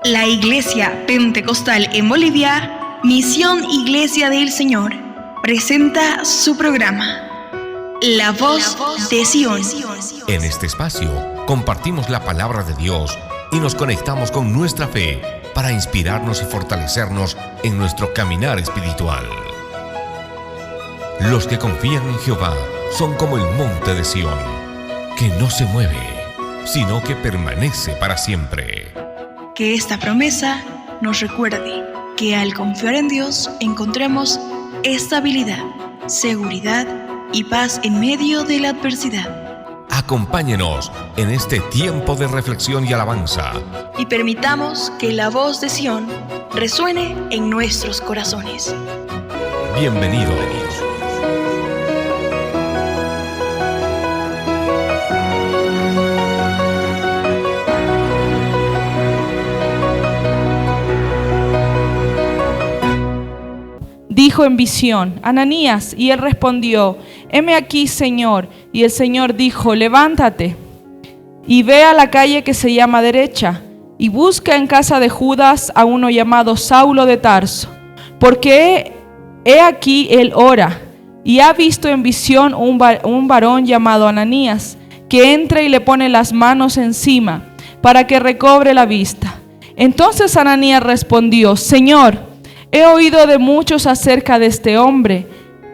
La Iglesia Pentecostal en Bolivia, Misión Iglesia del Señor, presenta su programa, La Voz de Sion. En este espacio compartimos la palabra de Dios y nos conectamos con nuestra fe para inspirarnos y fortalecernos en nuestro caminar espiritual. Los que confían en Jehová son como el monte de Sión, que no se mueve, sino que permanece para siempre. Que esta promesa nos recuerde que al confiar en Dios encontremos estabilidad, seguridad y paz en medio de la adversidad. Acompáñenos en este tiempo de reflexión y alabanza. Y permitamos que la voz de Sion resuene en nuestros corazones. Bienvenidos. Dijo en visión: Ananías, y él respondió: heme aquí, Señor. Y el Señor dijo: levántate y ve a la calle que se llama Derecha, y busca en casa de Judas a uno llamado Saulo de Tarso, porque he aquí él ora, y ha visto en visión un varón llamado Ananías, que entra y le pone las manos encima, para que recobre la vista. Entonces Ananías respondió: Señor, he oído de muchos acerca de este hombre,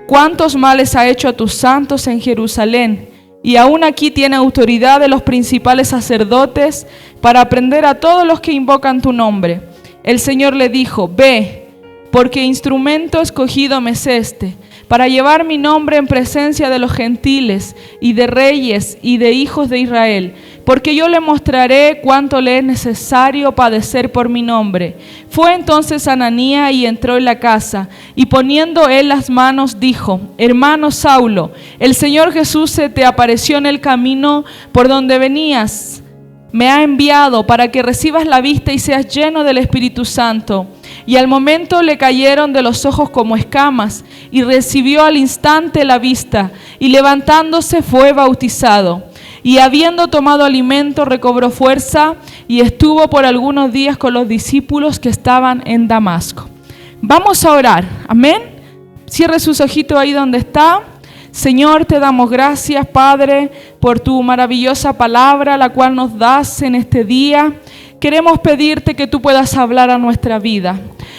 cuántos males ha hecho a tus santos en Jerusalén, y aún aquí tiene autoridad de los principales sacerdotes para prender a todos los que invocan tu nombre. El Señor le dijo: ve, porque instrumento escogido me es este, para llevar mi nombre en presencia de los gentiles y de reyes y de hijos de Israel, porque yo le mostraré cuánto le es necesario padecer por mi nombre. Fue entonces Ananías y entró en la casa, y poniendo él las manos dijo: hermano Saulo, el Señor Jesús se te apareció en el camino por donde venías. Me ha enviado para que recibas la vista y seas lleno del Espíritu Santo. Y al momento le cayeron de los ojos como escamas, y recibió al instante la vista, y levantándose fue bautizado. Y habiendo tomado alimento recobró fuerza, y estuvo por algunos días con los discípulos que estaban en Damasco. Vamos a orar, amén. Cierre sus ojitos ahí donde está. Señor, te damos gracias, Padre, por tu maravillosa palabra, la cual nos das en este día. Queremos pedirte que tú puedas hablar a nuestra vida.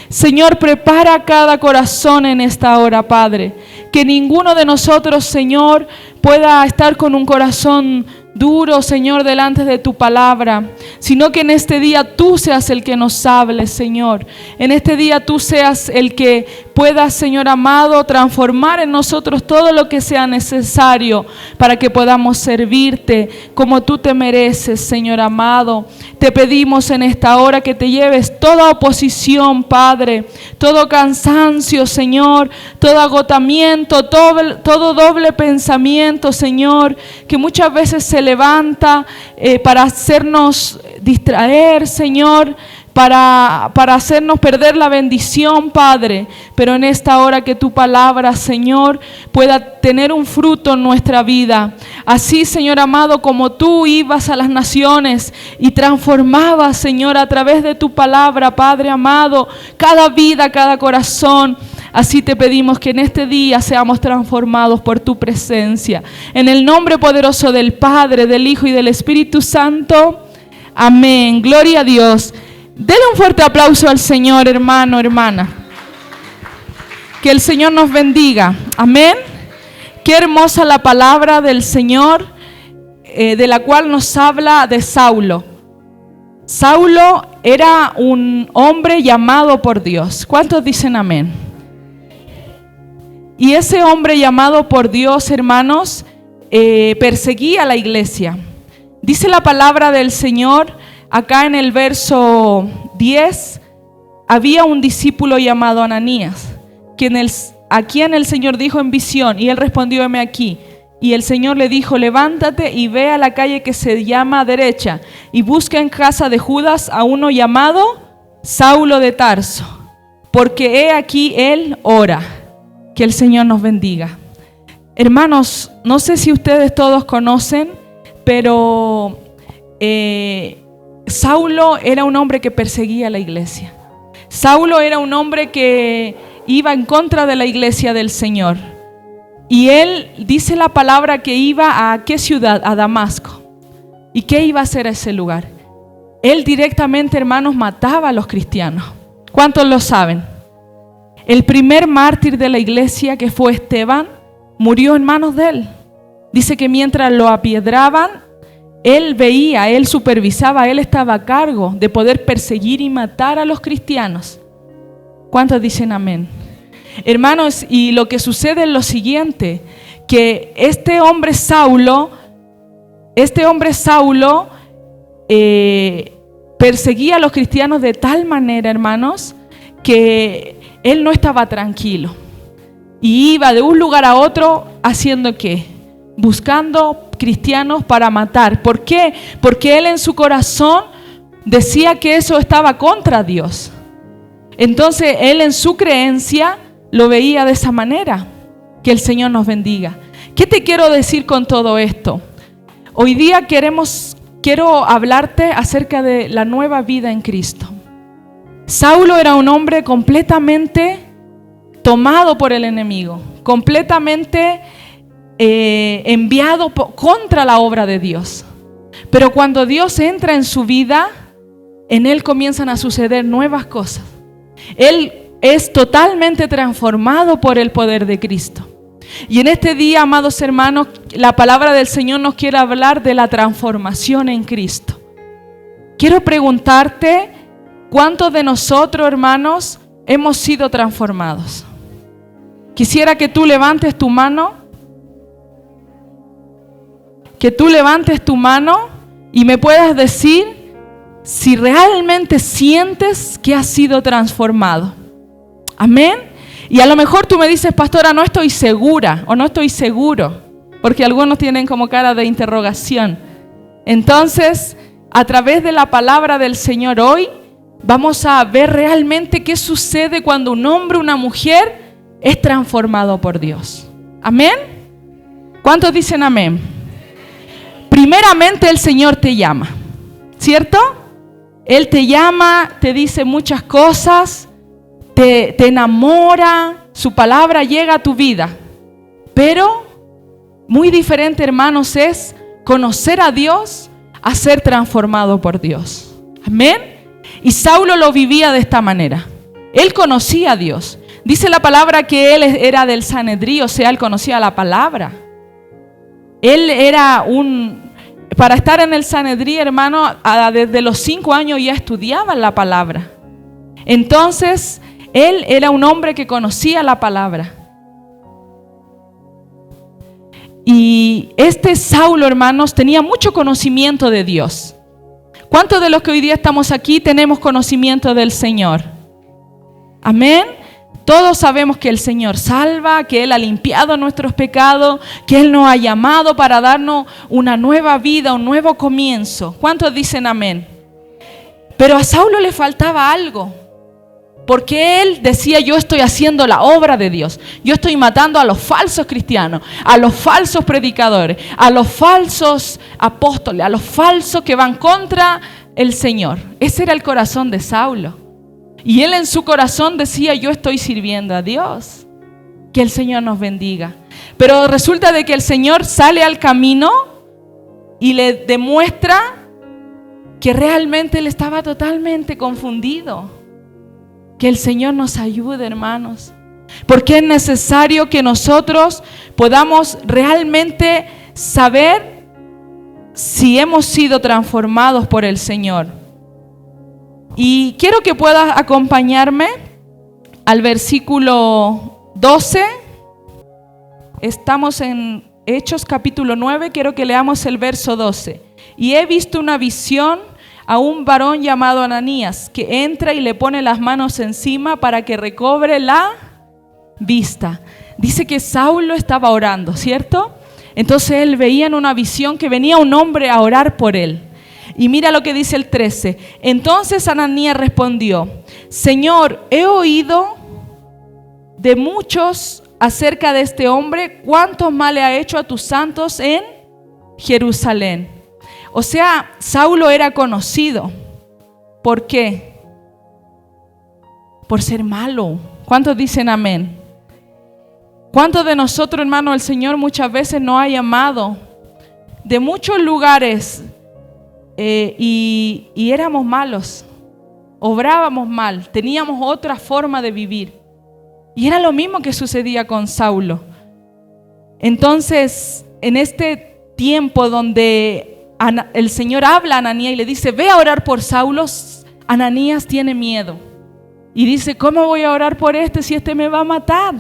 Señor, prepara cada corazón en esta hora, Padre. Que ninguno de nosotros, Señor, pueda estar con un corazón duro, Señor, delante de tu palabra, sino que en este día tú seas el que nos hable, Señor. En este día tú seas el que puedas, Señor amado, transformar en nosotros todo lo que sea necesario para que podamos servirte como tú te mereces, Señor amado. Te pedimos en esta hora que te lleves toda oposición, Padre, todo cansancio, Señor, todo agotamiento, todo doble pensamiento, Señor, que muchas veces se levanta para hacernos distraer, Señor, para hacernos perder la bendición, Padre. Pero en esta hora que tu palabra, Señor, pueda tener un fruto en nuestra vida. Así, Señor amado, como tú ibas a las naciones y transformabas, Señor, a través de tu palabra, Padre amado, cada vida, cada corazón. Así te pedimos que en este día seamos transformados por tu presencia. En el nombre poderoso del Padre, del Hijo y del Espíritu Santo. Amén. Gloria a Dios. Denle un fuerte aplauso al Señor, hermano, hermana. Que el Señor nos bendiga. Amén. Qué hermosa la palabra del Señor, de la cual nos habla de Saulo. Saulo era un hombre llamado por Dios. ¿Cuántos dicen amén? Y ese hombre llamado por Dios, hermanos, perseguía a la iglesia. Dice la palabra del Señor, acá en el verso 10, había un discípulo llamado Ananías, a quien el Señor dijo en visión, y él respondió: heme aquí. Y el Señor le dijo: levántate y ve a la calle que se llama Derecha, y busca en casa de Judas a uno llamado Saulo de Tarso, porque he aquí él ora. Que el Señor nos bendiga. Hermanos, no sé si ustedes todos conocen, pero Saulo era un hombre que perseguía a la iglesia. Saulo era un hombre que iba en contra de la iglesia del Señor. Y él dice la palabra que iba a ¿qué ciudad? A Damasco. ¿Y qué iba a hacer a ese lugar? Él directamente, hermanos, mataba a los cristianos. ¿Cuántos lo saben? El primer mártir de la iglesia, que fue Esteban, murió en manos de él. Dice que mientras lo apiedraban, él veía, él supervisaba, él estaba a cargo de poder perseguir y matar a los cristianos. ¿Cuántos dicen amén? Hermanos, y lo que sucede es lo siguiente, que este hombre Saulo perseguía a los cristianos de tal manera, hermanos, que él no estaba tranquilo. Y iba de un lugar a otro haciendo ¿qué? Buscando cristianos para matar. ¿Por qué? Porque él en su corazón decía que eso estaba contra Dios. Entonces él en su creencia lo veía de esa manera. Que el Señor nos bendiga. ¿Qué te quiero decir con todo esto? Hoy día quiero hablarte acerca de la nueva vida en Cristo. Saulo era un hombre completamente tomado por el enemigo, completamente enviado contra la obra de Dios. Pero cuando Dios entra en su vida, en él comienzan a suceder nuevas cosas. Él es totalmente transformado por el poder de Cristo. Y en este día, amados hermanos, la palabra del Señor nos quiere hablar de la transformación en Cristo. Quiero preguntarte, ¿cuántos de nosotros, hermanos, hemos sido transformados? Quisiera que tú levantes tu mano. Que tú levantes tu mano y me puedas decir si realmente sientes que has sido transformado. Amén. Y a lo mejor tú me dices, pastora, no estoy segura o no estoy seguro, porque algunos tienen como cara de interrogación. Entonces, a través de la palabra del Señor hoy, vamos a ver realmente qué sucede cuando un hombre o una mujer es transformado por Dios. Amén. ¿Cuántos dicen amén? Primeramente el Señor te llama, ¿cierto? Él te llama, te dice muchas cosas, te enamora, su palabra llega a tu vida. Pero muy diferente, hermanos, es conocer a Dios a ser transformado por Dios. Amén. Y Saulo lo vivía de esta manera. Él conocía a Dios. Dice la palabra que él era del Sanedrín, o sea, él conocía la palabra. Él era para estar en el Sanedrín, hermano, desde los 5 años ya estudiaba la palabra. Entonces, él era un hombre que conocía la palabra. Y este Saulo, hermanos, tenía mucho conocimiento de Dios. ¿Cuántos de los que hoy día estamos aquí tenemos conocimiento del Señor? Amén. Todos sabemos que el Señor salva, que Él ha limpiado nuestros pecados, que Él nos ha llamado para darnos una nueva vida, un nuevo comienzo. ¿Cuántos dicen amén? Pero a Saulo le faltaba algo. Porque él decía, yo estoy haciendo la obra de Dios. Yo estoy matando a los falsos cristianos, a los falsos predicadores, a los falsos apóstoles, a los falsos que van contra el Señor. Ese era el corazón de Saulo. Y él en su corazón decía, yo estoy sirviendo a Dios. Que el Señor nos bendiga. Pero resulta de que el Señor sale al camino y le demuestra que realmente él estaba totalmente confundido. Que el Señor nos ayude, hermanos. Porque es necesario que nosotros podamos realmente saber si hemos sido transformados por el Señor. Y quiero que puedas acompañarme al versículo 12. Estamos en Hechos capítulo 9. Quiero que leamos el verso 12. Y he visto una visión a un varón llamado Ananías, que entra y le pone las manos encima para que recobre la vista. Dice que Saulo estaba orando, ¿cierto? Entonces él veía en una visión que venía un hombre a orar por él. Y mira lo que dice el 13. Entonces Ananías respondió, Señor, he oído de muchos acerca de este hombre, cuántos mal le ha hecho a tus santos en Jerusalén. O sea, Saulo era conocido. ¿Por qué? Por ser malo. ¿Cuántos dicen amén? ¿Cuántos de nosotros, hermano, el Señor muchas veces nos ha llamado de muchos lugares y éramos malos, obrábamos mal, teníamos otra forma de vivir? Y era lo mismo que sucedía con Saulo. Entonces, en este tiempo donde el Señor habla a Ananías y le dice, ve a orar por Saulo, Ananías tiene miedo. Y dice, ¿cómo voy a orar por este si este me va a matar?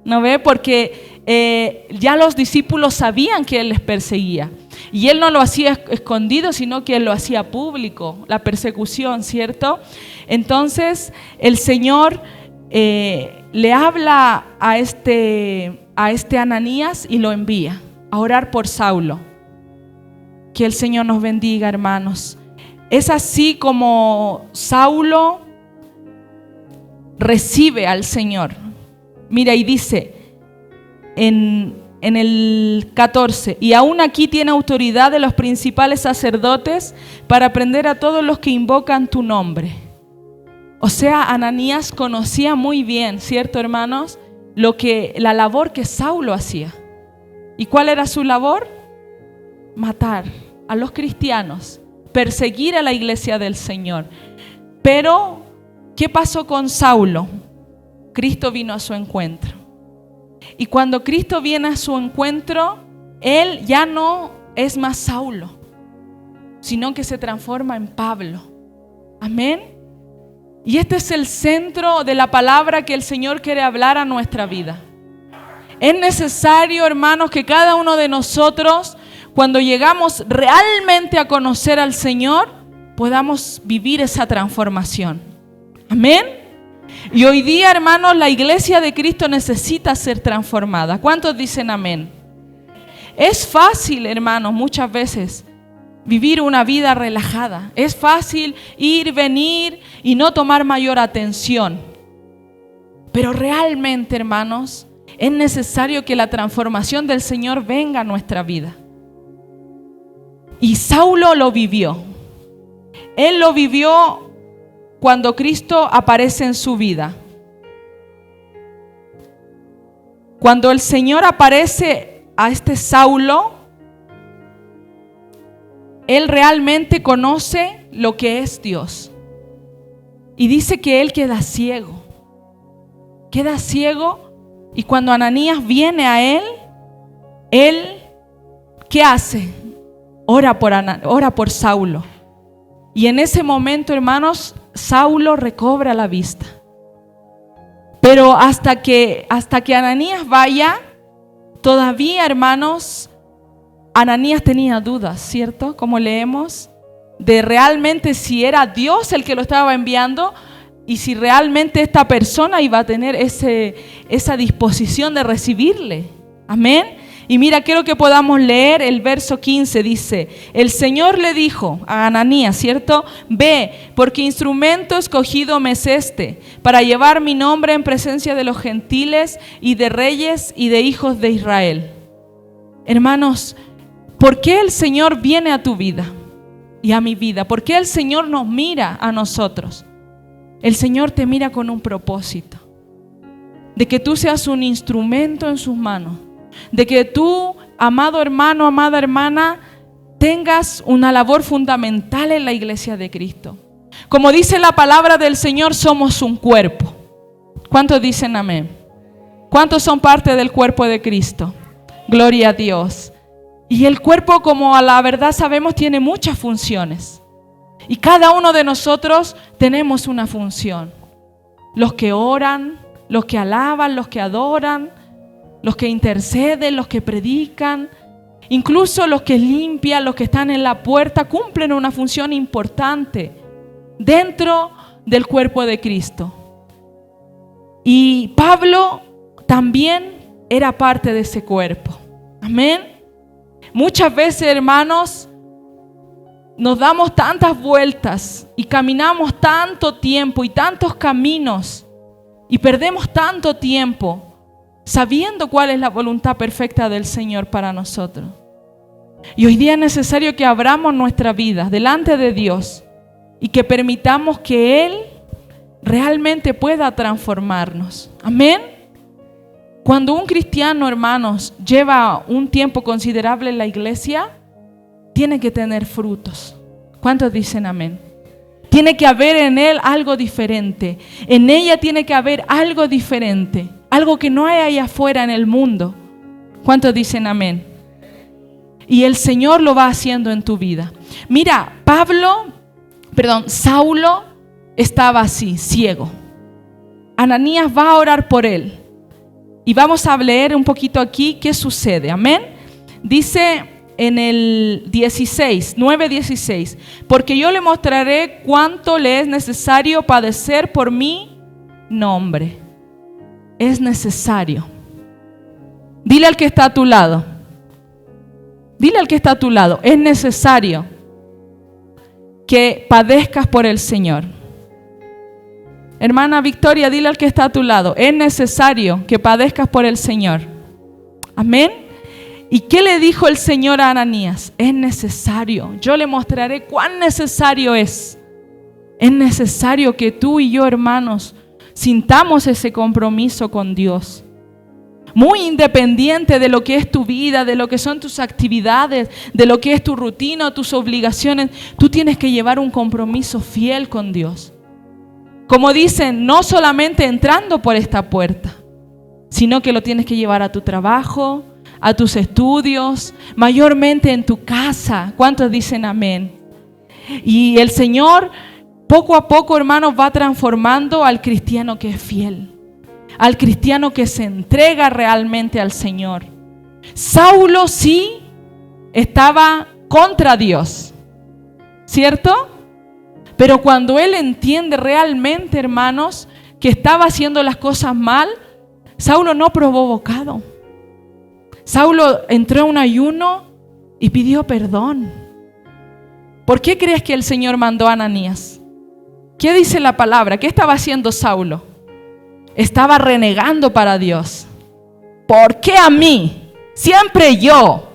¿No ve? Porque ya los discípulos sabían que él les perseguía. Y él no lo hacía escondido, sino que él lo hacía público, la persecución, ¿cierto? Entonces, el Señor le habla a este Ananías y lo envía a orar por Saulo. Que el Señor nos bendiga, hermanos. Es así como Saulo recibe al Señor. Mira, y dice en el 14, y aún aquí tiene autoridad de los principales sacerdotes para prender a todos los que invocan tu nombre. O sea, Ananías conocía muy bien, ¿cierto, hermanos? La labor que Saulo hacía. ¿Y cuál era su labor? Matar a los cristianos, perseguir a la iglesia del Señor. Pero, ¿qué pasó con Saulo? Cristo vino a su encuentro. Y cuando Cristo viene a su encuentro, él ya no es más Saulo, sino que se transforma en Pablo. Amén. Y este es el centro de la palabra que el Señor quiere hablar a nuestra vida. Es necesario, hermanos, que cada uno de nosotros, cuando llegamos realmente a conocer al Señor, podamos vivir esa transformación. Amén. Y hoy día, hermanos, la iglesia de Cristo necesita ser transformada. ¿Cuántos dicen amén? Es fácil, hermanos, muchas veces vivir una vida relajada. Es fácil ir, venir y no tomar mayor atención. Pero realmente, hermanos, es necesario que la transformación del Señor venga a nuestra vida. Y Saulo lo vivió. Él lo vivió cuando Cristo aparece en su vida. Cuando el Señor aparece a este Saulo, él realmente conoce lo que es Dios. Y dice que él queda ciego. Queda ciego, y cuando Ananías viene a él, ¿qué hace? Ora por Saulo. Y en ese momento, hermanos, Saulo recobra la vista. Pero hasta que Ananías vaya, todavía, hermanos, Ananías tenía dudas, ¿cierto? Como leemos, de realmente si era Dios el que lo estaba enviando y si realmente esta persona iba a tener esa disposición de recibirle. Amén. Y mira, quiero que podamos leer el verso 15, dice, el Señor le dijo a Ananías, ¿cierto? Ve, porque instrumento escogido me es este, para llevar mi nombre en presencia de los gentiles y de reyes y de hijos de Israel. Hermanos, ¿por qué el Señor viene a tu vida y a mi vida? ¿Por qué el Señor nos mira a nosotros? El Señor te mira con un propósito, de que tú seas un instrumento en sus manos. De que tú, amado hermano, amada hermana, tengas una labor fundamental en la iglesia de Cristo. Como dice la palabra del Señor, somos un cuerpo. ¿Cuántos dicen amén? ¿Cuántos son parte del cuerpo de Cristo? Gloria a Dios. Y el cuerpo, como a la verdad sabemos, tiene muchas funciones. Y cada uno de nosotros tenemos una función. Los que oran, los que alaban, los que adoran, los que interceden, los que predican, incluso los que limpian, los que están en la puerta, cumplen una función importante dentro del cuerpo de Cristo. Y Pablo también era parte de ese cuerpo. Amén. Muchas veces, hermanos, nos damos tantas vueltas y caminamos tanto tiempo y tantos caminos y perdemos tanto tiempo sabiendo cuál es la voluntad perfecta del Señor para nosotros. Y hoy día es necesario que abramos nuestra vida delante de Dios y que permitamos que Él realmente pueda transformarnos. Amén. Cuando un cristiano, hermanos, lleva un tiempo considerable en la iglesia, tiene que tener frutos. ¿Cuántos dicen amén? Tiene que haber en él algo diferente. En ella tiene que haber algo diferente. Algo que no hay allá afuera en el mundo. ¿Cuántos dicen amén? Y el Señor lo va haciendo en tu vida. Mira, Saulo estaba así, ciego. Ananías va a orar por él. Y vamos a leer un poquito aquí qué sucede. Amén. Dice en el 9:16, porque yo le mostraré cuánto le es necesario padecer por mi nombre. Es necesario. Dile al que está a tu lado. Dile al que está a tu lado, es necesario que padezcas por el Señor. Hermana Victoria, dile al que está a tu lado, es necesario que padezcas por el Señor. Amén. ¿Y qué le dijo el Señor a Ananías? Es necesario. Yo le mostraré cuán necesario es. Es necesario que tú y yo, hermanos, sintamos ese compromiso con Dios. Muy independiente de lo que es tu vida, de lo que son tus actividades, de lo que es tu rutina, tus obligaciones, tú tienes que llevar un compromiso fiel con Dios. Como dicen, no solamente entrando por esta puerta, sino que lo tienes que llevar a tu trabajo, a tus estudios, mayormente en tu casa. ¿Cuántos dicen amén? Y el Señor poco a poco, hermanos, va transformando al cristiano que es fiel, al cristiano que se entrega realmente al Señor. Saulo sí estaba contra Dios, ¿cierto? Pero cuando él entiende realmente, hermanos, que estaba haciendo las cosas mal, Saulo no probó bocado. Saulo entró en un ayuno y pidió perdón. ¿Por qué crees que el Señor mandó a Ananías? ¿Qué dice la palabra? ¿Qué estaba haciendo Saulo? Estaba renegando para Dios. ¿Por qué a mí? Siempre yo.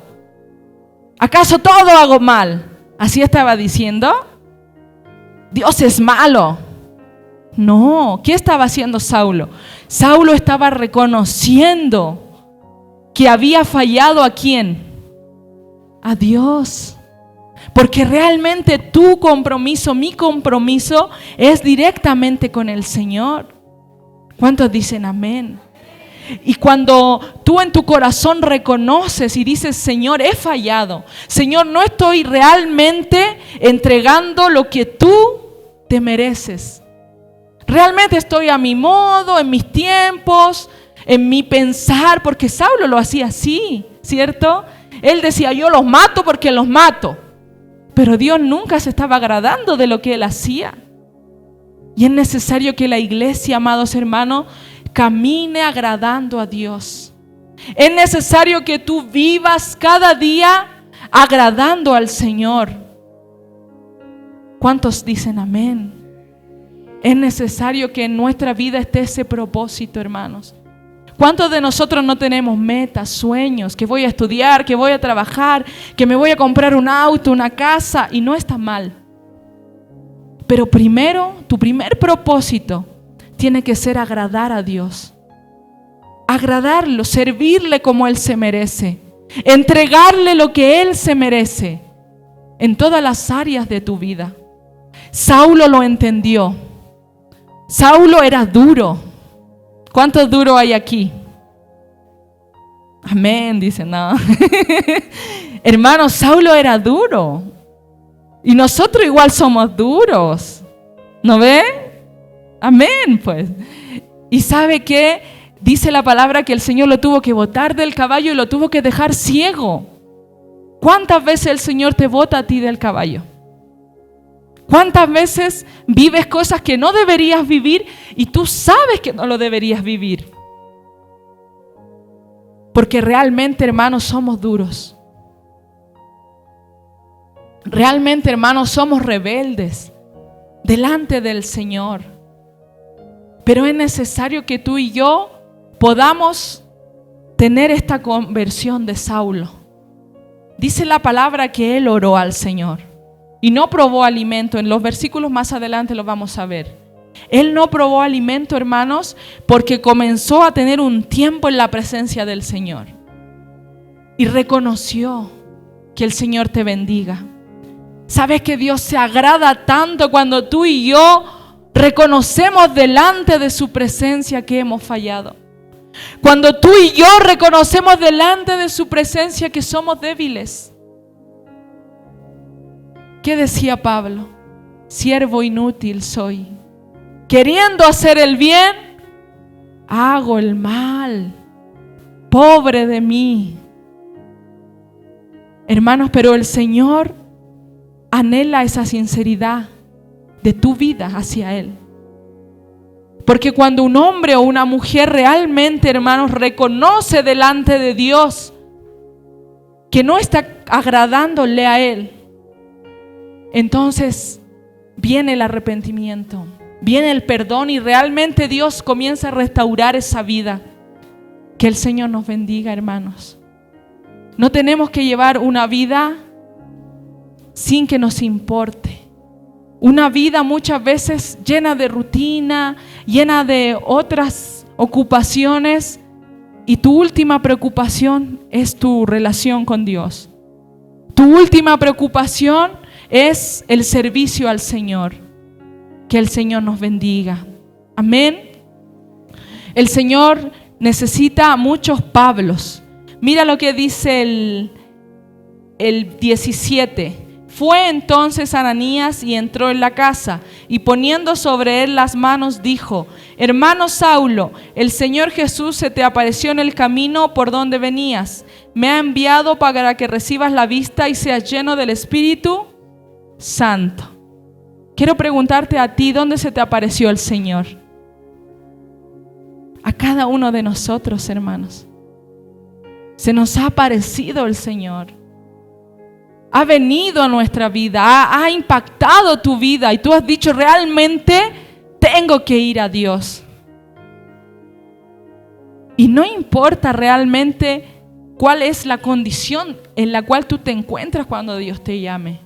¿Acaso todo hago mal? Así estaba diciendo. Dios es malo. No, ¿qué estaba haciendo Saulo? Saulo estaba reconociendo que había fallado ¿a quién? A Dios. Porque realmente tu compromiso, mi compromiso es directamente con el Señor. ¿Cuántos dicen amén? Y cuando tú en tu corazón reconoces y dices, Señor, he fallado. Señor, no estoy realmente entregando lo que tú te mereces. Realmente estoy a mi modo, en mis tiempos, en mi pensar, porque Saulo lo hacía así, ¿cierto? Él decía, yo los mato porque los mato. Pero Dios nunca se estaba agradando de lo que él hacía. Y es necesario que la iglesia, amados hermanos, camine agradando a Dios. Es necesario que tú vivas cada día agradando al Señor. ¿Cuántos dicen amén? Es necesario que en nuestra vida esté ese propósito, hermanos. ¿Cuántos de nosotros no tenemos metas, sueños? Que voy a estudiar, que voy a trabajar, que me voy a comprar un auto, una casa, y no está mal. Pero primero, tu primer propósito tiene que ser agradar a Dios. Agradarlo, servirle como Él se merece. Entregarle lo que Él se merece en todas las áreas de tu vida. Saulo lo entendió. Saulo era duro. ¿Cuántos duros hay aquí? Amén, dicen, no. Hermanos, Saulo era duro. Y nosotros igual somos duros. ¿No ve? Amén, pues. ¿Y sabe qué? Dice la palabra que el Señor lo tuvo que botar del caballo y lo tuvo que dejar ciego. ¿Cuántas veces el Señor te bota a ti del caballo? ¿Cuántas veces vives cosas que no deberías vivir y tú sabes que no lo deberías vivir? Porque realmente, hermanos, somos duros. Realmente, hermanos, somos rebeldes delante del Señor. Pero es necesario que tú y yo podamos tener esta conversión de Saulo. Dice la palabra que él oró al Señor. y no probó alimento. En los versículos más adelante lo vamos a ver. Él no probó alimento, hermanos, porque comenzó a tener un tiempo en la presencia del Señor. Y reconoció que el Señor te bendiga. ¿Sabes que Dios se agrada tanto cuando tú y yo reconocemos delante de su presencia que hemos fallado? Cuando tú y yo reconocemos delante de su presencia que somos débiles. ¿Qué decía Pablo? Siervo inútil soy. Queriendo hacer el bien, hago el mal. Pobre de mí. Hermanos, pero el Señor anhela esa sinceridad de tu vida hacia Él. Porque cuando un hombre o una mujer realmente, hermanos, reconoce delante de Dios que no está agradándole a Él, entonces viene el arrepentimiento, viene el perdón y realmente Dios comienza a restaurar esa vida. Que el Señor nos bendiga, hermanos. No tenemos que llevar una vida sin que nos importe. Una vida muchas veces llena de rutina, llena de otras ocupaciones, y tu última preocupación es tu relación con Dios. Tu última preocupación es el servicio al Señor. Que el Señor nos bendiga. Amén. El Señor necesita a muchos Pablos. Mira lo que dice el 17. Fue entonces Ananías y entró en la casa, y poniendo sobre él las manos dijo: hermano Saulo, el Señor Jesús se te apareció en el camino por donde venías. Me ha enviado para que recibas la vista y seas lleno del Espíritu Santo. Quiero preguntarte a ti, ¿dónde se te apareció el Señor? A cada uno de nosotros, hermanos. Se nos ha aparecido el Señor. Ha venido a nuestra vida, ha impactado tu vida y tú has dicho: realmente tengo que ir a Dios. Y no importa realmente cuál es la condición en la cual tú te encuentras cuando Dios te llame.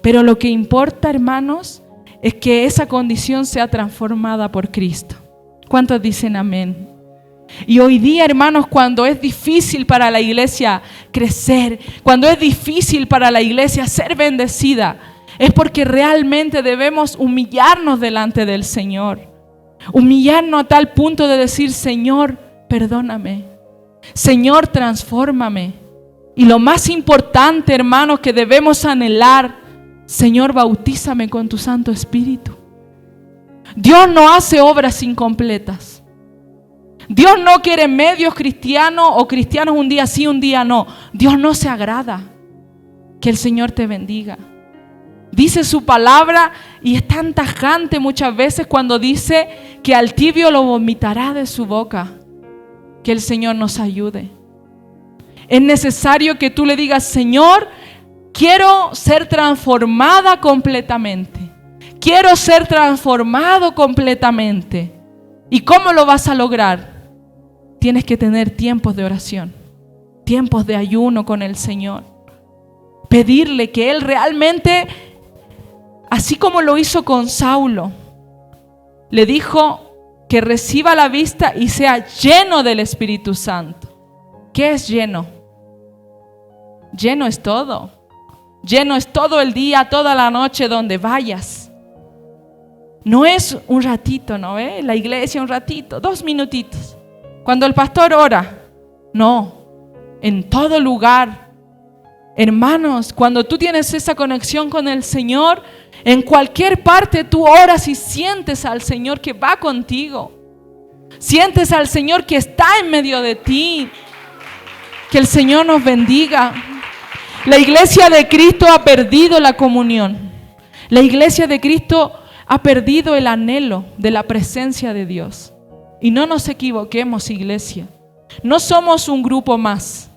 Pero lo que importa, hermanos, es que esa condición sea transformada por Cristo. ¿Cuántos dicen amén? Y hoy día, hermanos, cuando es difícil para la iglesia crecer, cuando es difícil para la iglesia ser bendecida, es porque realmente debemos humillarnos delante del Señor. Humillarnos a tal punto de decir: Señor, perdóname. Señor, transfórmame. Y lo más importante, hermanos, que debemos anhelar: Señor, bautízame con tu Santo Espíritu. Dios no hace obras incompletas. Dios no quiere medios cristianos o cristianos un día sí, un día no. Dios no se agrada. Que el Señor te bendiga. Dice su palabra y es tan tajante muchas veces cuando dice que al tibio lo vomitará de su boca. Que el Señor nos ayude. Es necesario que tú le digas: Señor, quiero ser transformada completamente. Quiero ser transformado completamente. ¿Y cómo lo vas a lograr? Tienes que tener tiempos de oración, tiempos de ayuno con el Señor. Pedirle que Él realmente, así como lo hizo con Saulo, le dijo que reciba la vista y sea lleno del Espíritu Santo. ¿Qué es lleno? Lleno es todo. Lleno es todo el día, toda la noche, donde vayas. No es un ratito, ¿no? La iglesia un ratito, 2 minutitos. Cuando el pastor ora, no, en todo lugar. Hermanos, cuando tú tienes esa conexión con el Señor, en cualquier parte tú oras y sientes al Señor que va contigo. Sientes al Señor que está en medio de ti. Que el Señor nos bendiga. La iglesia de Cristo ha perdido la comunión. La iglesia de Cristo ha perdido el anhelo de la presencia de Dios. Y no nos equivoquemos, iglesia. No somos un grupo más.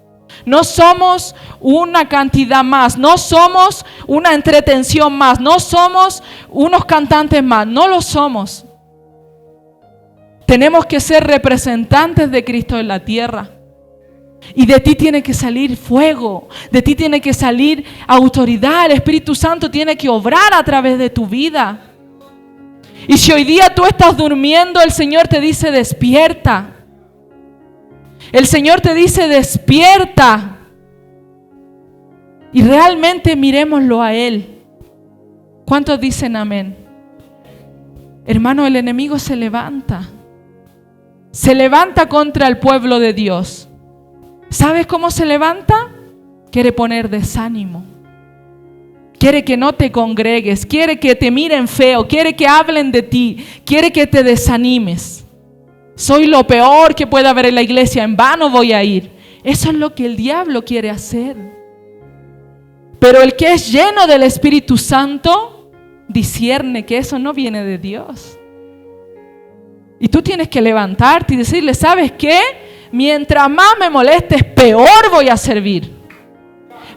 No somos una cantidad más. No somos una entretención más. No somos unos cantantes más. No lo somos. Tenemos que ser representantes de Cristo en la tierra. Y de ti tiene que salir fuego, de ti tiene que salir autoridad. El Espíritu Santo tiene que obrar a través de tu vida. Y si hoy día tú estás durmiendo, el Señor te dice despierta. El Señor te dice despierta. Y realmente mirémoslo a Él. ¿Cuántos dicen amén? Hermano, el enemigo se levanta. Se levanta contra el pueblo de Dios. ¿Sabes cómo se levanta? Quiere poner desánimo. Quiere que no te congregues. Quiere que te miren feo. Quiere que hablen de ti. Quiere que te desanimes. Soy lo peor que puede haber en la iglesia. En vano voy a ir. Eso es lo que el diablo quiere hacer. Pero el que es lleno del Espíritu Santo discierne que eso no viene de Dios. Y tú tienes que levantarte y decirle, ¿sabes qué? Mientras más me molestes, peor voy a servir.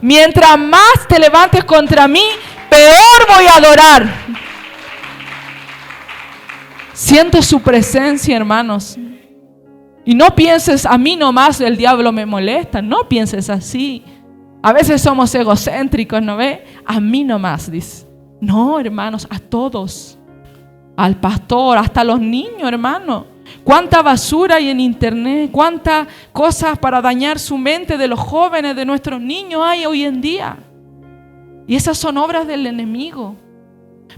Mientras más te levantes contra mí, peor voy a adorar. Siento su presencia, hermanos. Y no pienses, a mí nomás el diablo me molesta. No pienses así. A veces somos egocéntricos, ¿no ve? A mí nomás, dice. No, hermanos, a todos. Al pastor, hasta a los niños, hermano. Cuánta basura hay en internet, cuántas cosas para dañar su mente de los jóvenes, de nuestros niños hay hoy en día. Y esas son obras del enemigo.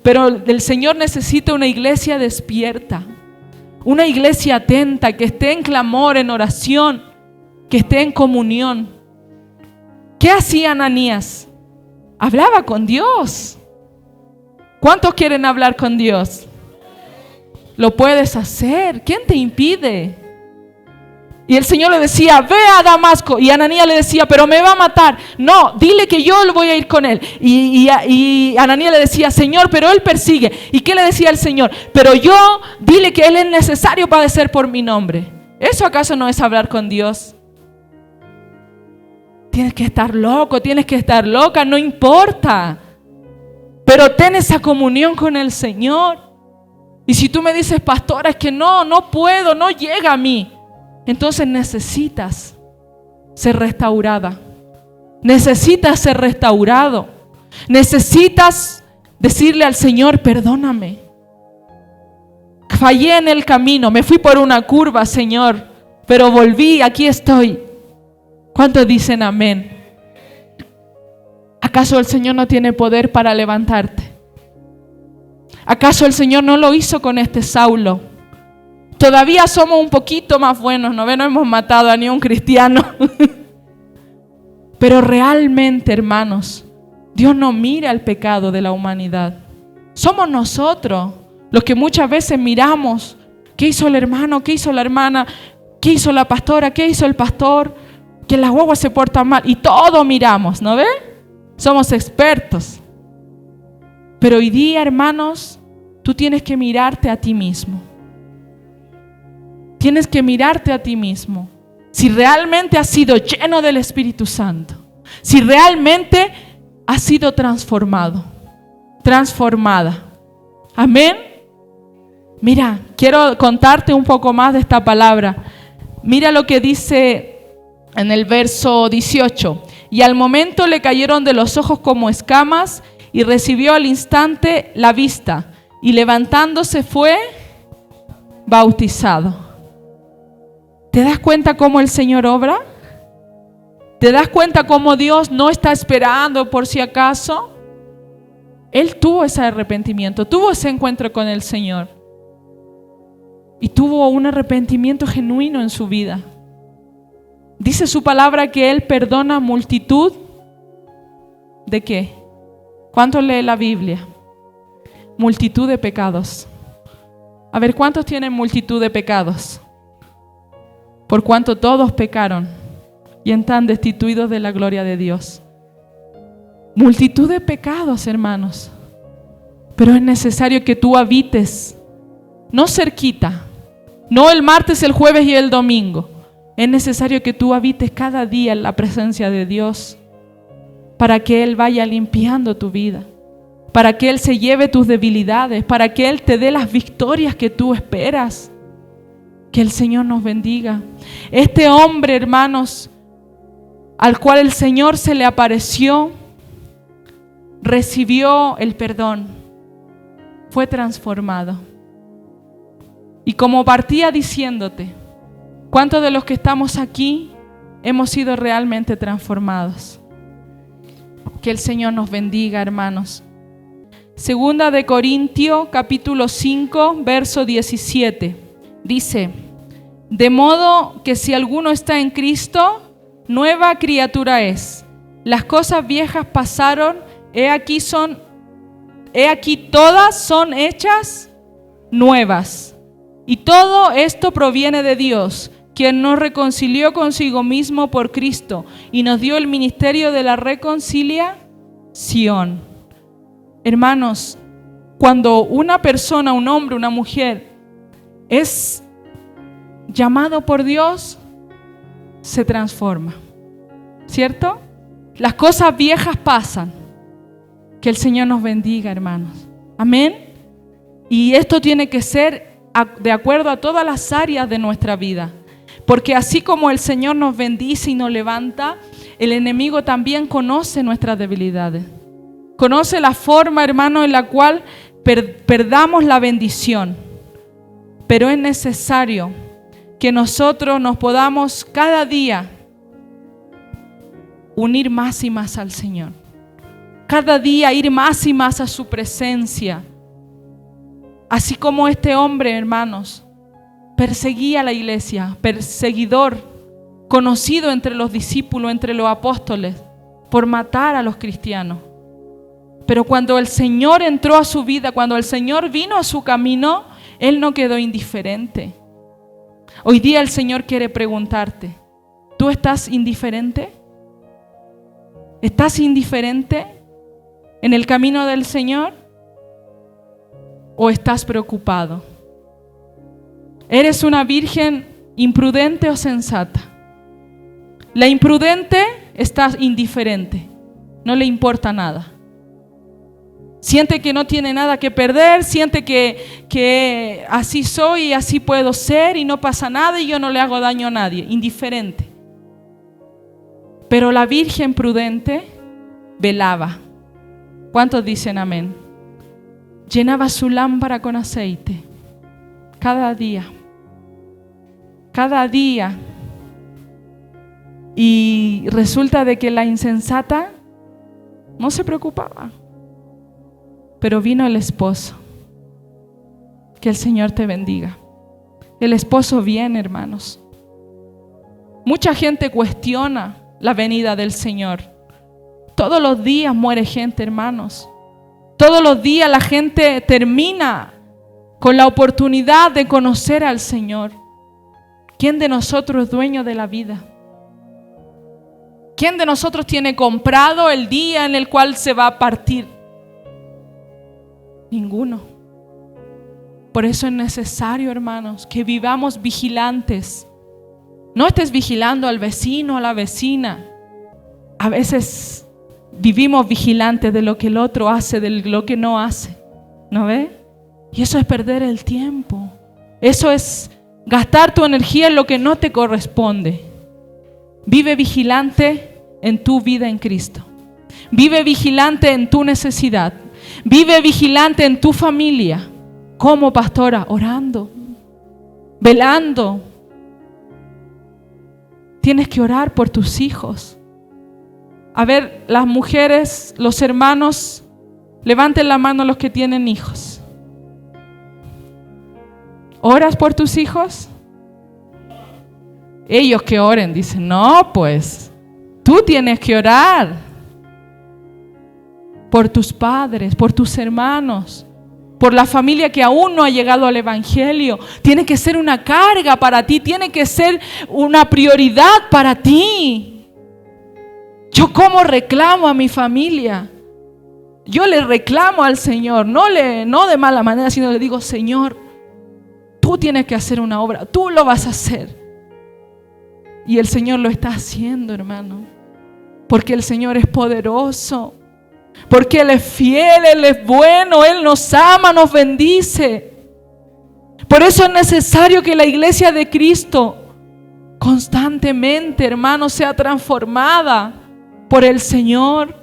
Pero el Señor necesita una iglesia despierta, una iglesia atenta, que esté en clamor, en oración, que esté en comunión. ¿Qué hacía Ananías? Hablaba con Dios. ¿Cuántos quieren hablar con Dios? Lo puedes hacer. ¿Quién te impide? Y el Señor le decía, ve a Damasco. Y Ananías le decía, pero me va a matar. No, dile que yo voy a ir con él. Y Ananías le decía, Señor, pero él persigue. ¿Y qué le decía el Señor? Pero yo, dile que él es necesario padecer por mi nombre. ¿Eso acaso no es hablar con Dios? Tienes que estar loco, tienes que estar loca, no importa. Pero ten esa comunión con el Señor. Y si tú me dices, pastora, es que no puedo, no llega a mí. Entonces necesitas ser restaurada. Necesitas ser restaurado. Necesitas decirle al Señor, perdóname. Fallé en el camino, me fui por una curva, Señor, pero volví, aquí estoy. ¿Cuántos dicen amén? ¿Acaso el Señor no tiene poder para levantarte? ¿Acaso el Señor no lo hizo con este Saulo? Todavía somos un poquito más buenos, no hemos matado a ni un cristiano. Pero realmente, hermanos, Dios no mira el pecado de la humanidad. Somos nosotros los que muchas veces miramos qué hizo el hermano, qué hizo la hermana, qué hizo la pastora, qué hizo el pastor, que las guaguas se portan mal. Y todo miramos, ¿no ve? Somos expertos. Pero hoy día, hermanos, tú tienes que mirarte a ti mismo. Tienes que mirarte a ti mismo. Si realmente has sido lleno del Espíritu Santo. Si realmente has sido transformado. Transformada. Amén. Mira, quiero contarte un poco más de esta palabra. Mira lo que dice en el verso 18. Y al momento le cayeron de los ojos como escamas y recibió al instante la vista. Y levantándose fue bautizado. ¿Te das cuenta cómo el Señor obra? ¿Te das cuenta cómo Dios no está esperando por si acaso? Él tuvo ese arrepentimiento, tuvo ese encuentro con el Señor. Y tuvo un arrepentimiento genuino en su vida. Dice su palabra que Él perdona multitud. ¿De qué? ¿Cuántos lee la Biblia? Multitud de pecados. A ver, ¿cuántos tienen multitud de pecados? Por cuanto todos pecaron y están destituidos de la gloria de Dios. Multitud de pecados, hermanos. Pero es necesario que tú habites, no cerquita, no el martes, el jueves y el domingo. Es necesario que tú habites cada día en la presencia de Dios para que Él vaya limpiando tu vida, para que Él se lleve tus debilidades, para que Él te dé las victorias que tú esperas. Que el Señor nos bendiga. Este hombre, hermanos, al cual el Señor se le apareció, recibió el perdón, fue transformado. Y como partía diciéndote, ¿cuántos de los que estamos aquí hemos sido realmente transformados? Que el Señor nos bendiga, hermanos. Segunda de Corintios, capítulo 5, verso 17. Dice: de modo que si alguno está en Cristo, nueva criatura es. Las cosas viejas pasaron, he aquí todas son hechas nuevas. Y todo esto proviene de Dios, quien nos reconcilió consigo mismo por Cristo y nos dio el ministerio de la reconciliación. Hermanos, cuando una persona, un hombre, una mujer, es llamado por Dios, se transforma, ¿cierto? Las cosas viejas pasan. Que el Señor nos bendiga, hermanos. Amén. Y esto tiene que ser de acuerdo a todas las áreas de nuestra vida. Porque así como el Señor nos bendice y nos levanta, el enemigo también conoce nuestras debilidades. Conoce la forma, hermano, en la cual perdamos la bendición. Pero es necesario que nosotros nos podamos cada día unir más y más al Señor. Cada día ir más y más a su presencia. Así como este hombre, hermanos, perseguía a la iglesia, perseguidor, conocido entre los discípulos, entre los apóstoles, por matar a los cristianos. Pero cuando el Señor entró a su vida, cuando el Señor vino a su camino, Él no quedó indiferente. Hoy día el Señor quiere preguntarte, ¿tú estás indiferente? ¿Estás indiferente en el camino del Señor? ¿O estás preocupado? ¿Eres una virgen imprudente o sensata? La imprudente está indiferente, no le importa nada. Siente que no tiene nada que perder, siente que así soy y así puedo ser y no pasa nada y yo no le hago daño a nadie. Indiferente. Pero la virgen prudente velaba. ¿Cuántos dicen amén? Llenaba su lámpara con aceite. Cada día. Cada día. Y resulta de que la insensata no se preocupaba. Pero vino el esposo. Que el Señor te bendiga. El esposo viene, hermanos. Mucha gente cuestiona la venida del Señor. Todos los días muere gente, hermanos. Todos los días la gente termina con la oportunidad de conocer al Señor. ¿Quién de nosotros es dueño de la vida? ¿Quién de nosotros tiene comprado el día en el cual se va a partir? Ninguno. Por eso es necesario, hermanos, que vivamos vigilantes. No estés vigilando al vecino, a la vecina. A veces vivimos vigilantes de lo que el otro hace, de lo que no hace. ¿No ve? Y eso es perder el tiempo. Eso es gastar tu energía en lo que no te corresponde. Vive vigilante en tu vida en Cristo. Vive vigilante en tu necesidad. Vive vigilante en tu familia. ¿Cómo, pastora? Orando, velando. Tienes que orar por tus hijos. A ver, las mujeres, los hermanos, levanten la mano los que tienen hijos. ¿Oras por tus hijos? Ellos que oren, dicen, no, pues, tú tienes que orar por tus padres, por tus hermanos, por la familia que aún no ha llegado al Evangelio. Tiene que ser una carga para ti, tiene que ser una prioridad para ti. Yo como reclamo a mi familia, yo le reclamo al Señor, no de mala manera, sino le digo, Señor, tú tienes que hacer una obra, tú lo vas a hacer. Y el Señor lo está haciendo, hermano, porque el Señor es poderoso. Porque Él es fiel, Él es bueno, Él nos ama, nos bendice. Por eso es necesario que la iglesia de Cristo constantemente, hermano, sea transformada por el Señor.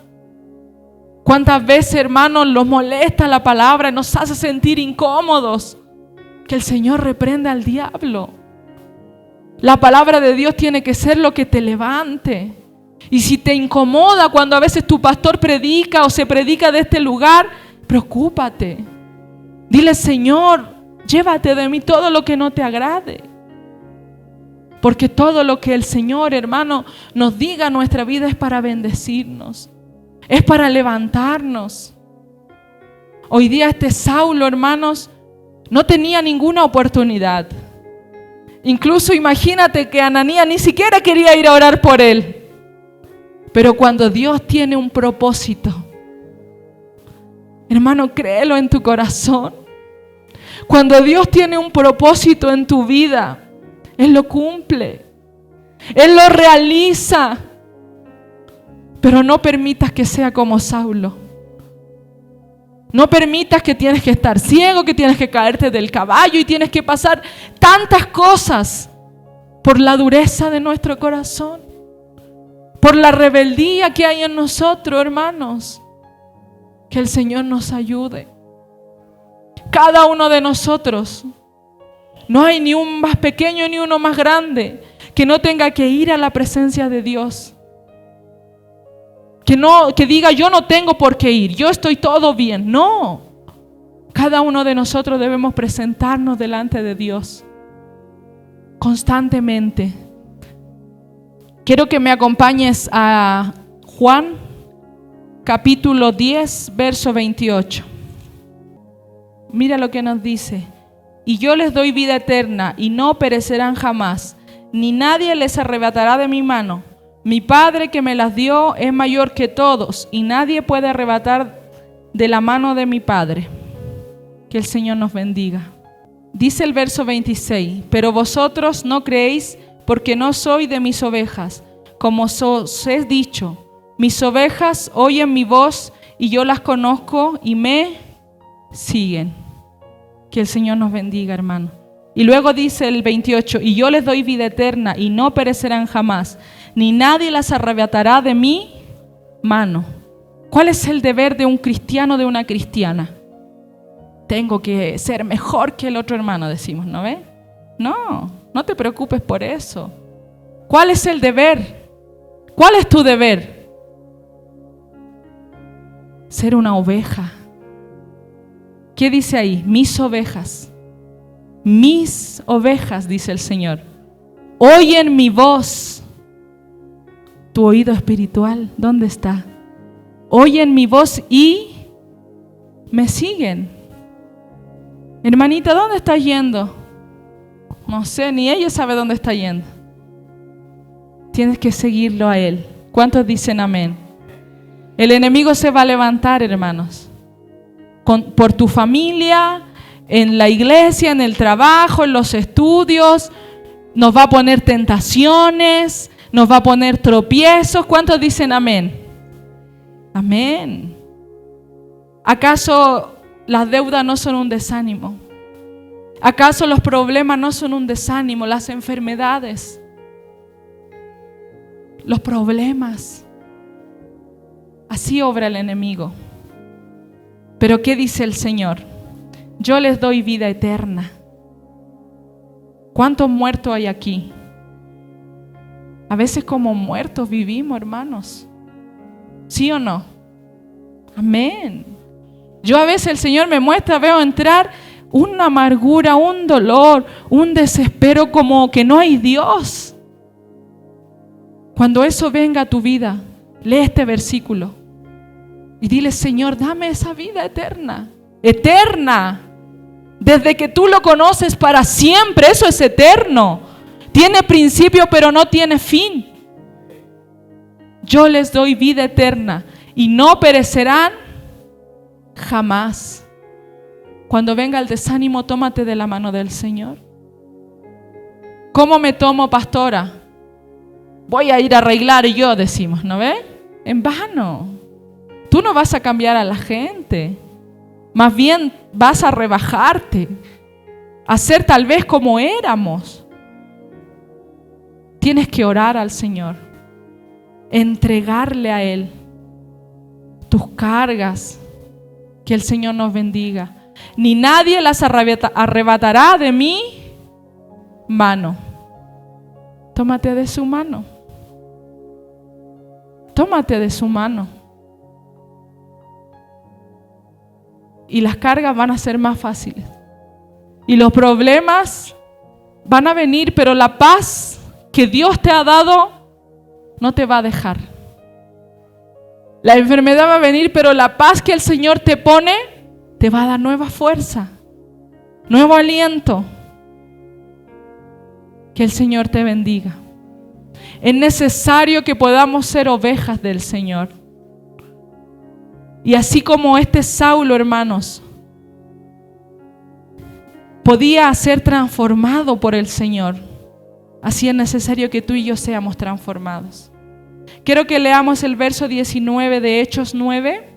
¿Cuántas veces, hermano, nos molesta la palabra y nos hace sentir incómodos? Que el Señor reprenda al diablo. La palabra de Dios tiene que ser lo que te levante. Y si te incomoda cuando a veces tu pastor predica o se predica de este lugar, preocúpate. Dile: Señor, llévate de mí todo lo que no te agrade. Porque todo lo que el Señor, hermano, nos diga en nuestra vida es para bendecirnos. Es para levantarnos. Hoy día este Saulo, hermanos, no tenía ninguna oportunidad. Incluso imagínate que Ananías ni siquiera quería ir a orar por él. Pero cuando Dios tiene un propósito, hermano, créelo en tu corazón. Cuando Dios tiene un propósito en tu vida, Él lo cumple. Él lo realiza. Pero no permitas que sea como Saulo. No permitas que tienes que estar ciego, que tienes que caerte del caballo y tienes que pasar tantas cosas por la dureza de nuestro corazón, por la rebeldía que hay en nosotros, hermanos. Que el Señor nos ayude. Cada uno de nosotros, no hay ni un más pequeño ni uno más grande que no tenga que ir a la presencia de Dios. Que diga: yo no tengo por qué ir, yo estoy todo bien. No, cada uno de nosotros debemos presentarnos delante de Dios constantemente. Quiero que me acompañes a Juan capítulo 10, verso 28. Mira lo que nos dice: y yo les doy vida eterna y no perecerán jamás, ni nadie les arrebatará de mi mano. Mi Padre que me las dio es mayor que todos y nadie puede arrebatar de la mano de mi Padre. Que el Señor nos bendiga. Dice el verso 26: pero vosotros no creéis porque no soy de mis ovejas. Como os he dicho, mis ovejas oyen mi voz y yo las conozco y me siguen. Que el Señor nos bendiga, hermano. Y luego dice el 28: y yo les doy vida eterna y no perecerán jamás, ni nadie las arrebatará de mi mano. ¿Cuál es el deber de un cristiano, de una cristiana? Tengo que ser mejor que el otro hermano, decimos, ¿no ves? No, no te preocupes por eso. ¿Cuál es el deber? ¿Cuál es tu deber? Ser una oveja. ¿Qué dice ahí? Mis ovejas. Mis ovejas, dice el Señor, oyen mi voz. Tu oído espiritual, ¿dónde está? Oyen mi voz y me siguen. Hermanita, ¿dónde estás yendo? No sé, ni ella sabe dónde está yendo. Tienes que seguirlo a Él. ¿Cuántos dicen amén? El enemigo se va a levantar, hermanos, por tu familia, en la iglesia, en el trabajo, en los estudios. Nos va a poner tentaciones, nos va a poner tropiezos. ¿Cuántos dicen amén? Amén. ¿Acaso las deudas no son un desánimo? ¿Acaso los problemas no son un desánimo? Las enfermedades, los problemas. Así obra el enemigo. Pero ¿qué dice el Señor? Yo les doy vida eterna. ¿Cuántos muertos hay aquí? A veces como muertos vivimos, hermanos. ¿Sí o no? Amén. Yo a veces el Señor me muestra, veo entrar una amargura, un dolor, un desespero, como que no hay Dios. Cuando eso venga a tu vida, lee este versículo y dile: Señor, dame esa vida eterna. Eterna. Desde que tú lo conoces para siempre, eso es eterno. Tiene principio, pero no tiene fin. Yo les doy vida eterna y no perecerán jamás. Cuando venga el desánimo, tómate de la mano del Señor. ¿Cómo me tomo, pastora? Voy a ir a arreglar yo, decimos, ¿no ve? En vano. Tú no vas a cambiar a la gente. Más bien vas a rebajarte, a ser tal vez como éramos. tienes que orar al Señor, entregarle a Él tus cargas, que el Señor nos bendiga. Ni nadie las arrebatará de mi mano. Tómate de su mano. Tómate de su mano. Y las cargas van a ser más fáciles. Y los problemas van a venir, pero la paz que Dios te ha dado no te va a dejar. La enfermedad va a venir, pero la paz que el Señor te pone te va a dar nueva fuerza, nuevo aliento. Que el Señor te bendiga. Es necesario que podamos ser ovejas del Señor. Y así como este Saulo, hermanos, podía ser transformado por el Señor, así es necesario que tú y yo seamos transformados. Quiero que leamos el verso 19 de Hechos 9.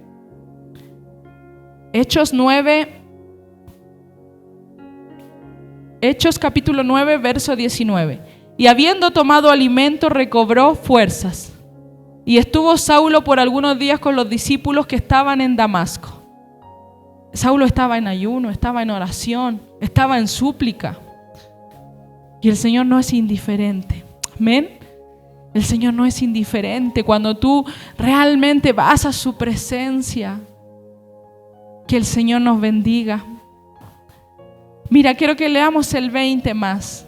Hechos capítulo 9, verso 19. Y habiendo tomado alimento, recobró fuerzas. Y estuvo Saulo por algunos días con los discípulos que estaban en Damasco. Saulo estaba en ayuno, estaba en oración, estaba en súplica. Y el Señor no es indiferente. Amén. El Señor no es indiferente cuando tú realmente vas a su presencia. Que el Señor nos bendiga. Mira, quiero que leamos el 20 más.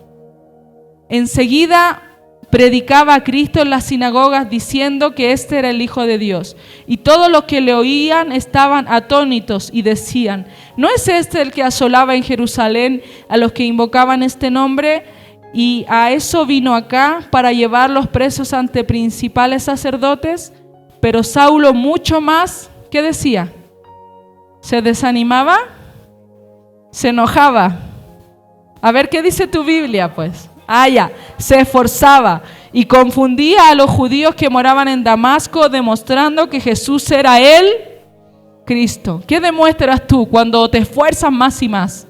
Enseguida predicaba a Cristo en las sinagogas diciendo que este era el Hijo de Dios. Y todos los que le oían estaban atónitos y decían: ¿no es este el que asolaba en Jerusalén a los que invocaban este nombre? Y a eso vino acá, para llevarlos presos ante principales sacerdotes. Pero Saulo mucho más, ¿qué decía? ¿Se desanimaba? ¿Se enojaba? A ver, ¿qué dice tu Biblia, pues? Ya, se esforzaba y confundía a los judíos que moraban en Damasco, demostrando que Jesús era el Cristo. ¿Qué demuestras tú cuando te esfuerzas más y más?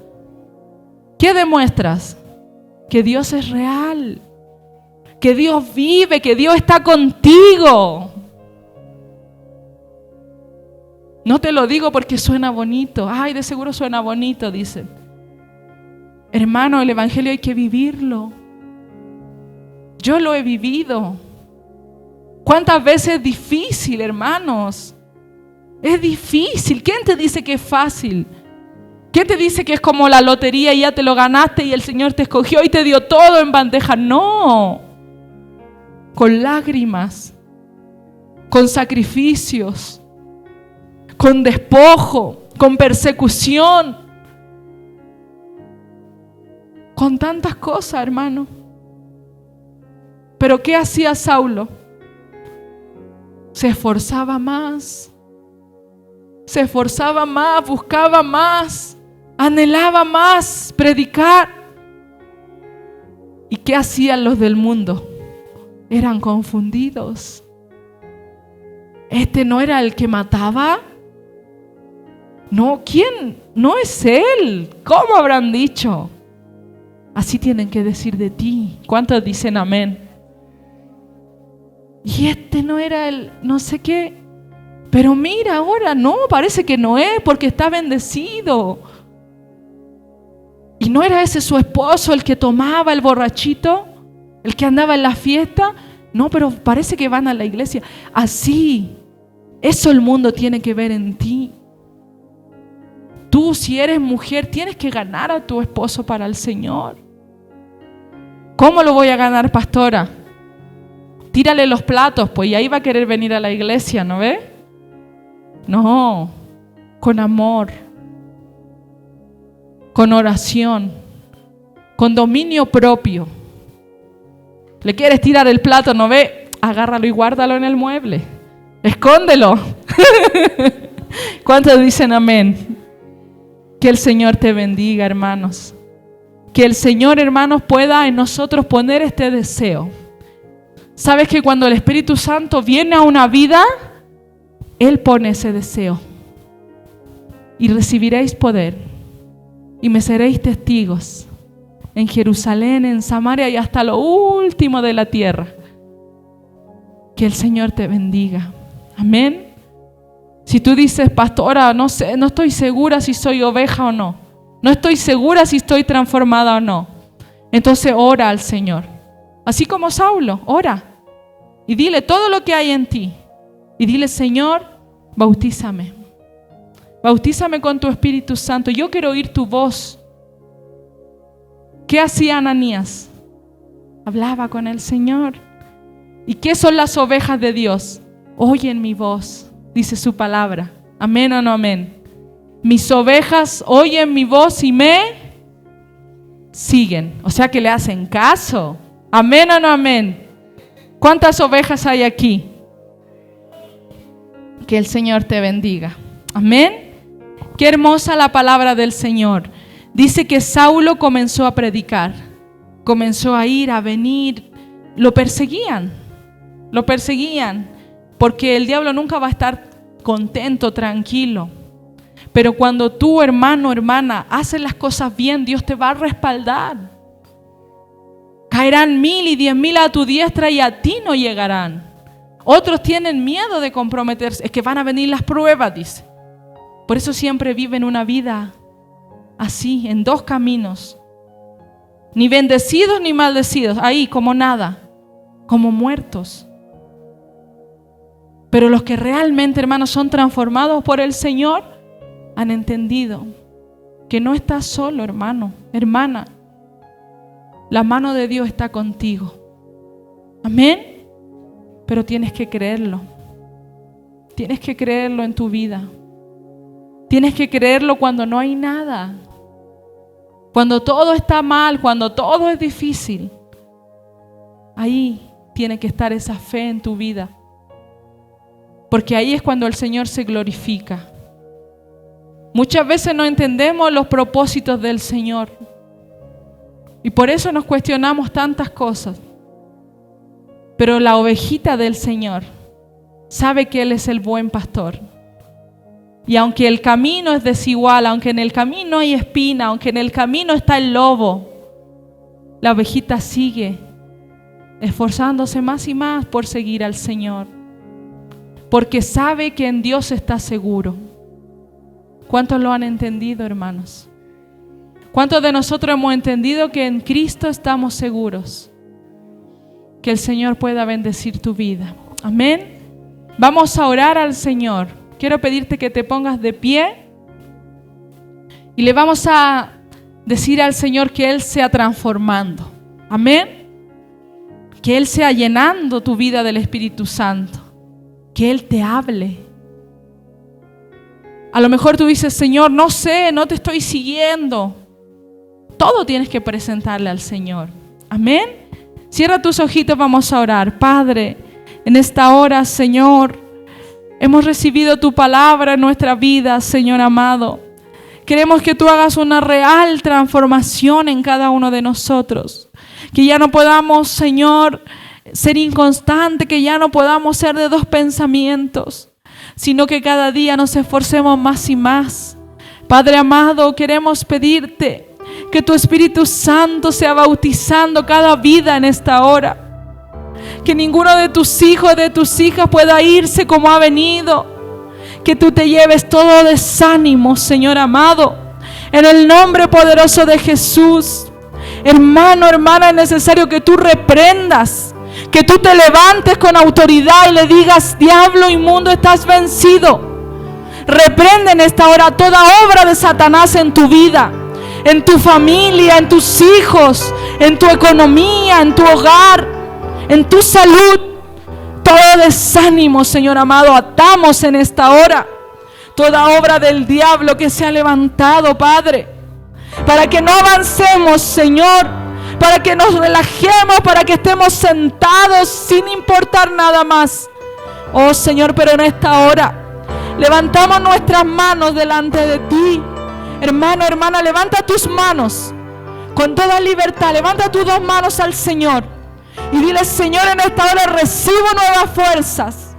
¿Qué demuestras? Que Dios es real, que Dios vive, que Dios está contigo. No te lo digo porque suena bonito. Ay, de seguro suena bonito, dicen. Hermano, el evangelio hay que vivirlo. Yo lo he vivido. ¿Cuántas veces es difícil, hermanos? Es difícil. ¿Quién te dice que es fácil? ¿Quién te dice que es como la lotería y ya te lo ganaste y el Señor te escogió y te dio todo en bandeja? No. Con lágrimas, con sacrificios, con despojo, con persecución, con tantas cosas, hermano. Pero ¿qué hacía Saulo? Se esforzaba más, buscaba más, anhelaba más predicar. ¿Y qué hacían los del mundo? Eran confundidos. ¿Este no era el que mataba? No, ¿quién? No es él. ¿Cómo habrán dicho? Así tienen que decir de ti. ¿Cuántos dicen amén? Y este no era el no sé qué. Pero mira, ahora no, parece que no es, porque está bendecido. ¿Y no era ese su esposo el que tomaba, el borrachito? ¿El que andaba en la fiesta? No, pero parece que van a la iglesia. Así, eso el mundo tiene que ver en ti. Tú, si eres mujer, tienes que ganar a tu esposo para el Señor. ¿Cómo lo voy a ganar, pastora? Tírale los platos, pues, y ahí va a querer venir a la iglesia, ¿no ve? No, con amor, con oración, con dominio propio. ¿Le quieres tirar el plato, no ve? Agárralo y guárdalo en el mueble. Escóndelo. ¿Cuántos dicen amén? Que el Señor te bendiga, hermanos. Que el Señor, hermanos, pueda en nosotros poner este deseo. ¿Sabes que cuando el Espíritu Santo viene a una vida, Él pone ese deseo? Y recibiréis poder y me seréis testigos en Jerusalén, en Samaria y hasta lo último de la tierra. Que el Señor te bendiga. Amén. Si tú dices, pastora, no sé, no estoy segura si soy oveja o no. No estoy segura si estoy transformada o no. Entonces ora al Señor. Así como Saulo, ora. Y dile todo lo que hay en ti. Y dile, Señor, bautízame. Bautízame con tu Espíritu Santo. Yo quiero oír tu voz. ¿Qué hacía Ananías? Hablaba con el Señor. ¿Y qué son las ovejas de Dios? Oyen mi voz, dice su palabra. Amén o no amén. Mis ovejas oyen mi voz y me siguen. O sea que le hacen caso. Amén o no amén. ¿Cuántas ovejas hay aquí? Que el Señor te bendiga. Amén. Qué hermosa la palabra del Señor. Dice que Saulo comenzó a predicar. Comenzó a ir, a venir. Lo perseguían. Lo perseguían. Porque el diablo nunca va a estar contento, tranquilo. Pero cuando tú, hermano, hermana, haces las cosas bien, Dios te va a respaldar. Caerán 1000 y 10.000 a tu diestra y a ti no llegarán. Otros tienen miedo de comprometerse. Es que van a venir las pruebas, dice. Por eso siempre viven una vida así, en dos caminos. Ni bendecidos ni maldecidos. Ahí, como nada. Como muertos. Pero los que realmente, hermanos, son transformados por el Señor, han entendido que no estás solo, hermano, hermana. La mano de Dios está contigo. Amén. Pero tienes que creerlo. Tienes que creerlo en tu vida. Tienes que creerlo cuando no hay nada. Cuando todo está mal, cuando todo es difícil. Ahí tiene que estar esa fe en tu vida. Porque ahí es cuando el Señor se glorifica. Muchas veces no entendemos los propósitos del Señor. Y por eso nos cuestionamos tantas cosas. Pero la ovejita del Señor sabe que Él es el buen pastor. Y aunque el camino es desigual, aunque en el camino hay espina, aunque en el camino está el lobo, la ovejita sigue esforzándose más y más por seguir al Señor. Porque sabe que en Dios está seguro. ¿Cuántos lo han entendido, hermanos? ¿Cuántos de nosotros hemos entendido que en Cristo estamos seguros? Que el Señor pueda bendecir tu vida. Amén. Vamos a orar al Señor. Quiero pedirte que te pongas de pie y le vamos a decir al Señor que Él sea transformando. Amén. Que Él sea llenando tu vida del Espíritu Santo. Que Él te hable. A lo mejor tú dices, Señor, no sé, no te estoy siguiendo. Todo tienes que presentarle al Señor. Amén. Cierra tus ojitos, vamos a orar. Padre, en esta hora, Señor, hemos recibido tu palabra en nuestra vida, Señor amado. Queremos que tú hagas una real transformación en cada uno de nosotros. Que ya no podamos, Señor, ser inconstantes, que ya no podamos ser de dos pensamientos, sino que cada día nos esforcemos más y más. Padre amado, queremos pedirte que tu Espíritu Santo sea bautizando cada vida en esta hora. Que ninguno de tus hijos, de tus hijas pueda irse como ha venido. Que tú te lleves todo desánimo, Señor amado, en el nombre poderoso de Jesús. Hermano, hermana, es necesario que tú reprendas, que tú te levantes con autoridad y le digas, diablo inmundo, estás vencido. Reprende en esta hora toda obra de Satanás en tu vida, en tu familia, en tus hijos, en tu economía, en tu hogar, en tu salud. Todo desánimo, Señor amado, atamos en esta hora toda obra del diablo que se ha levantado, Padre, para que no avancemos, Señor, para que nos relajemos, para que estemos sentados sin importar nada más. Oh Señor, pero en esta hora levantamos nuestras manos delante de ti. Hermano, hermana, levanta tus manos con toda libertad. Levanta tus dos manos al Señor y dile, Señor, en esta hora recibo nuevas fuerzas.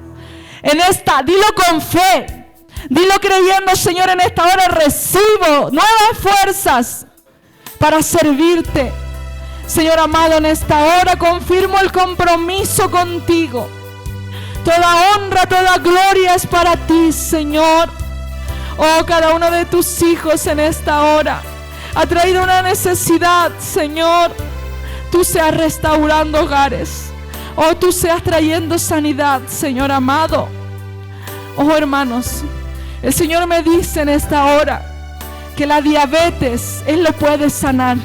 Dilo con fe, dilo creyendo, Señor, en esta hora recibo nuevas fuerzas. para servirte. Señor amado, en esta hora confirmo el compromiso contigo. Toda honra, toda gloria es para ti, Señor. Oh, cada uno de tus hijos en esta hora ha traído una necesidad, Señor. Tú seas restaurando hogares. Oh, tú seas trayendo sanidad, Señor amado. Oh, hermanos, el Señor me dice en esta hora que la diabetes Él lo puede sanar.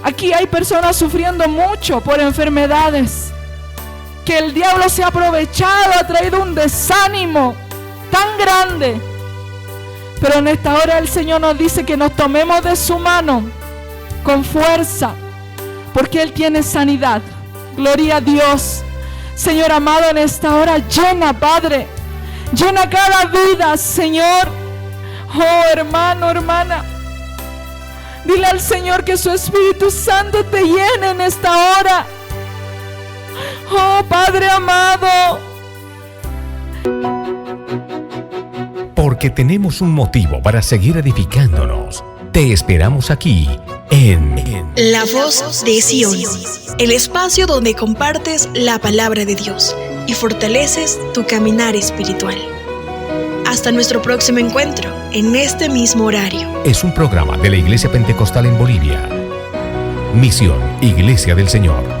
Aquí hay personas sufriendo mucho por enfermedades, que el diablo se ha aprovechado, ha traído un desánimo tan grande. Pero en esta hora el Señor nos dice que nos tomemos de su mano con fuerza, porque Él tiene sanidad. Gloria a Dios. Señor amado, en esta hora llena, Padre, llena cada vida, Señor. Oh, hermano, hermana, dile al Señor que su Espíritu Santo te llene en esta hora. Oh, Padre amado. Porque tenemos un motivo para seguir edificándonos. Te esperamos aquí en La Voz de Sion, el espacio donde compartes la palabra de Dios y fortaleces tu caminar espiritual. Hasta nuestro próximo encuentro en este mismo horario. Es un programa de la Iglesia Pentecostal en Bolivia. Misión Iglesia del Señor.